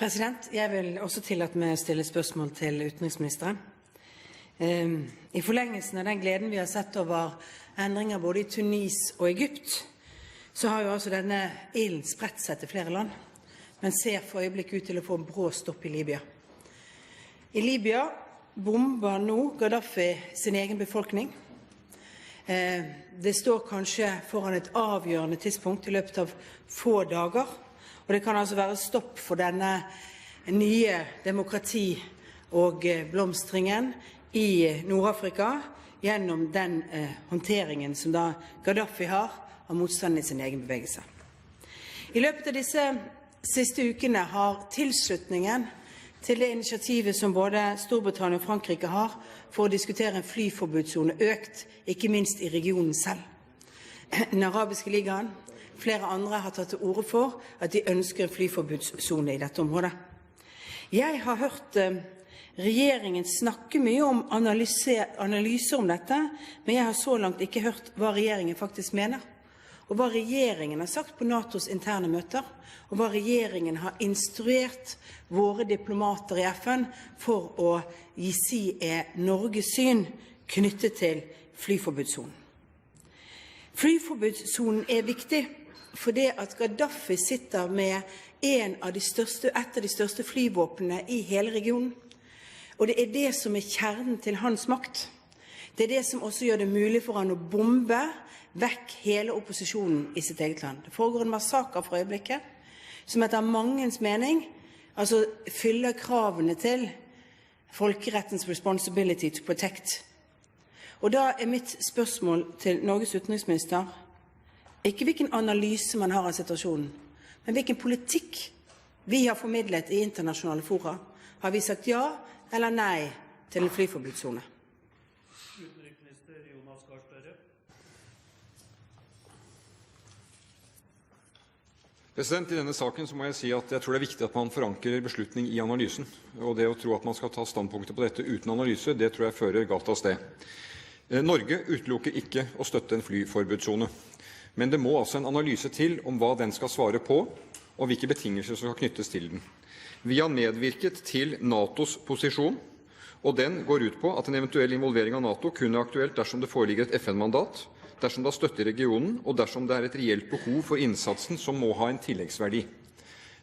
Jeg vil også tillate meg å stille spørsmål til utenriksministeren. I forlengelsen av den gleden vi har sett over endringer både i Tunis og Egypt, så har jo altså denne ilden spredt seg til flere land, men ser for øyeblikk ut til å få en brå stopp i Libya. I Libya bomber nå Gaddafi sin egen befolkning. Det står kanskje foran et avgjørende tidspunkt i løpet av få dager, og det kan altså være stopp for denne nye demokrati- og blomstringen i Nord-Afrika gjennom den håndteringen som da Gaddafi har av motstanden i sin egen bevegelse. I løpet av disse siste ukene har tilslutningen til det initiativet som både Storbritannia og Frankrike har for å diskutere en flyforbudszone økt, ikke minst i regionen selv. Den arabiske ligaen, flere andre har tatt til orde for at de ønsker en flyforbudszone i dette området. Jeg har hørt regjeringen snakke mye om analyser om dette, men jeg har så langt ikke hørt hva regjeringen faktisk mener, og hva regjeringen har sagt på NATOs interne møter, og hva regjeringen har instruert våre diplomater i FN for å si Norges syn knyttet til flyforbudszonen. Flyforbudszonen viktig fordi at Gaddafi sitter med et av de største flyvåpnene i hele regionen. Og det det som kjernen til hans makt. Det det som også gjør det mulig for han å bombe vekk hele opposisjonen i sitt eget land. Det foregår en massaker for øyeblikket, som etter mangens mening fyller kravene til folkerettens responsibility to protect. Og da mitt spørsmål til Norges utenriksminister, ikke hvilken analyse man har av situasjonen, men hvilken politikk vi har formidlet i internasjonale fora. Har vi sagt ja eller nei til en flyforbudszone? Utenriksminister Jonas Gahr Støre. I denne saken så må jeg si at jeg tror det viktig at man forankrer beslutning i analysen. Og det å tro at man skal ta standpunkter på dette uten analyse, det tror jeg fører galt av sted. Norge utelukker ikke å støtte en flyforbudszone. Men det må altså en analyse til om hva den skal svare på, og hvilke betingelser som skal knyttes til den. Vi har medvirket til NATOs posisjon, og den går ut på at en eventuell involvering av NATO kun aktuelt dersom det foreligger et FN-mandat, dersom det støtter regionen, og dersom det et reelt behov for innsatsen som må ha en tilleggsverdi.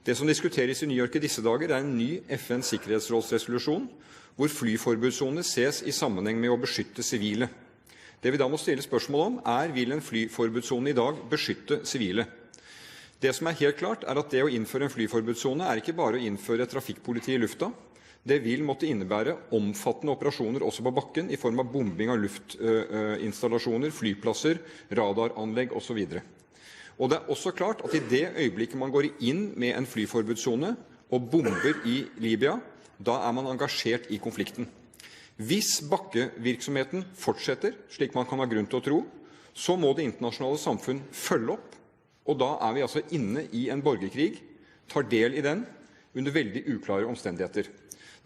Det som diskuteres i New York i disse dager en ny FNs sikkerhetsrådsresolusjon, hvor flyforbudszone ses i sammenheng med å beskytte sivile. Det vi da må stille spørsmål om vil en flyforbudszone i dag beskytte sivile? Det som helt klart at det å innføre en flyforbudszone ikke bare å innføre et trafikkpoliti i lufta. Det vil måtte innebære omfattende operasjoner også på bakken i form av bombing av luftinstallasjoner, flyplasser, radaranlegg osv. Og det også klart at i det øyeblikket man går inn med en flyforbudszone og bomber i Libya, da man engasjert i konflikten. Hvis bakkevirksomheten fortsetter, slik man kan ha grunn til å tro, så må det internasjonale samfunn følge opp, og da vi altså inne i en borgerkrig, tar del i den under veldig uklare omstendigheter.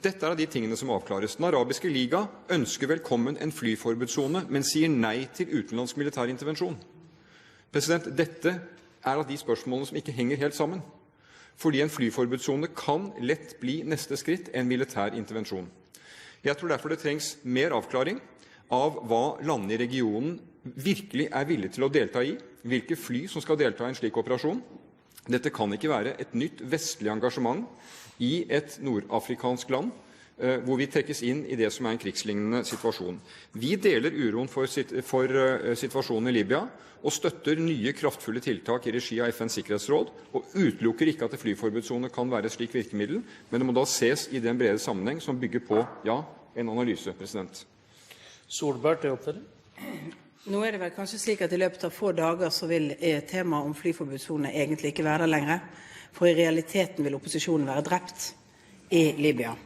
Dette av de tingene som avklares. Den arabiske liga ønsker velkommen en flyforbudszone, men sier nei til utenlandsk militær intervensjon. Dette av de spørsmålene som ikke henger helt sammen, fordi en flyforbudszone kan lett bli neste skritt en militær intervensjon. Jeg tror derfor det trengs mer avklaring av hva landene i regionen virkelig villige til å delta i, hvilke fly som skal delta i en slik operasjon. Dette kan ikke være et nytt vestlig engasjement i et nordafrikansk land, hvor vi trekkes inn i det som en krigslignende situasjon. Vi deler uroen for situasjonen i Libya, og støtter nye kraftfulle tiltak i regi av FNs sikkerhetsråd, og utelukker ikke at en flyforbudszone kan være et slik virkemiddel, men det må da ses i den brede sammenheng som bygger på, en analyse, Solberg til oppfølging. Nå det vel kanskje slik at i løpet av få dager så vil temaet om flyforbudszone egentlig ikke være der lenger, for i realiteten vil opposisjonen være drept i Libya.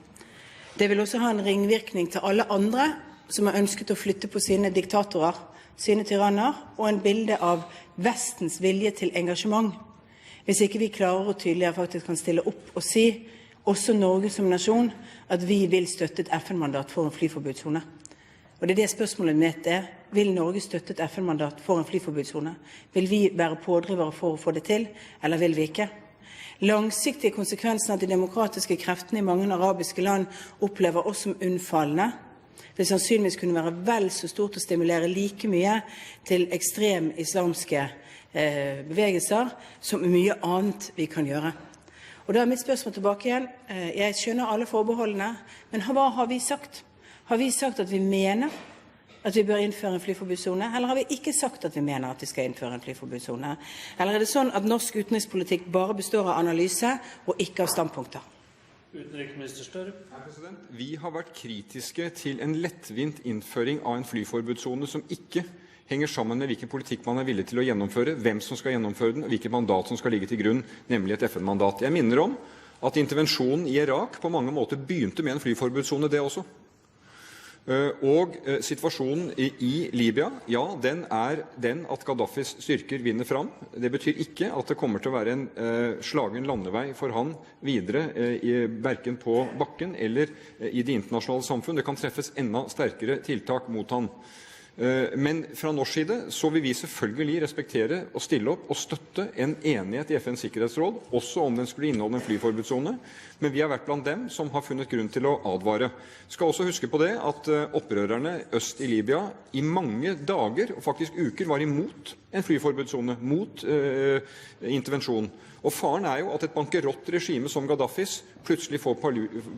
Det vil også ha en ringvirkning til alle andre som har ønsket å flytte på sine diktatorer, sine tyranner, og en bilde av Vestens vilje til engasjement. Hvis ikke vi klarer å tydeligere faktisk kan stille opp og si, også Norge som nasjon, at vi vil støtte et FN-mandat for en flyforbudszone. Og det det spørsmålet mitt vil Norge støtte et FN-mandat for en flyforbudszone? Vil vi være pådrivere for å få det til, eller vil vi ikke? langsiktige konsekvensen at de demokratiske kreftene i mange arabiske land opplever oss som unnfallende, vil sannsynligvis kunne være vel så stort å stimulere like mye til ekstrem islamske bevegelser som mye annet vi kan gjøre. Og da mitt spørsmål tilbake igjen. Jeg skjønner alle forbeholdene, men hva har vi sagt? Har vi sagt at vi mener at vi bør innføre en flyforbudssone, eller har vi ikke sagt at vi mener at vi skal innføre en flyforbudssone? Eller det sånn at norsk utenrikspolitikk bare består av analyse og ikke av standpunkter? Utenriksminister Støre. Vi har vært kritiske til en lettvint innføring av en flyforbudssone som ikke henger sammen med hvilken politikk man er villig til å gjennomføre, hvem som skal gjennomføre den, og hvilket mandat som skal ligge til grunn, nemlig et FN-mandat. Jeg minner om at intervensjonen i Irak på mange måter begynte med en flyforbudssone, det også. Og situasjonen i Libya, ja, den er den at Gaddafis styrker vinner fram. Det betyr ikke at det kommer til å være en slagen landevei for han videre, hverken på bakken eller i det internasjonale samfunn. Det kan treffes enda sterkere tiltak mot han. Men fra norsk side så vil vi selvfølgelig respektere og stille opp og støtte en enighet i FNs sikkerhetsråd, også om den skulle inneholde en flyforbudssone, men vi har vært blant dem som har funnet grunn til å advare. Skal også huske på det at opprørerne øst i Libya i mange dager, og faktisk uker, var imot en flyforbudssone, mot intervensjon. Og faren er jo at et bankerott regime som Gaddafis plutselig får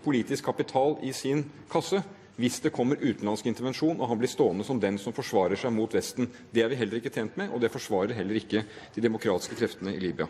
politisk kapital i sin kasse, hvis det kommer utenlandsk intervensjon, og han blir stående som den som forsvarer seg mot Vesten. Det er vi heller ikke tjent med, og det forsvarer heller ikke de demokratiske kreftene i Libya.